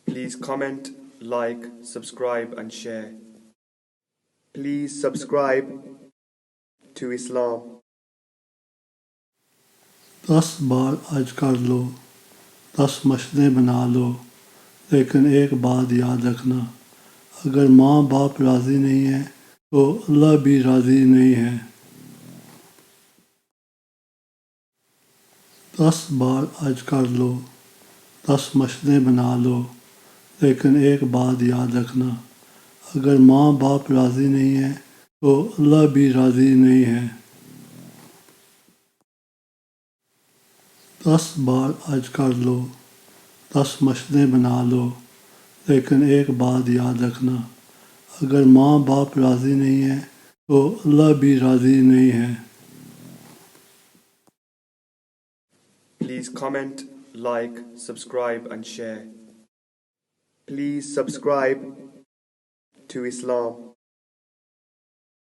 Please comment, like, subscribe and share. Please subscribe to Islam. 10 بار حج کر لو، 10 مسجدیں بنا لو، لیکن ایک بات یاد رکھنا، اگر ماں باپ راضی نہیں ہیں تو اللہ بھی راضی نہیں ہے۔ 10 بار حج کر لو، 10 مسجدیں بنا لو، لیکن ایک بات یاد رکھنا، اگر ماں باپ راضی نہیں ہیں تو اللہ بھی راضی نہیں ہے۔ 10 بار حج کر لو، 10 مسجدیں بنا لو، لیکن ایک بات یاد رکھنا، اگر ماں باپ راضی نہیں ہیں تو اللہ بھی راضی نہیں ہے۔ Please comment, like, subscribe and share. Please subscribe to Islam.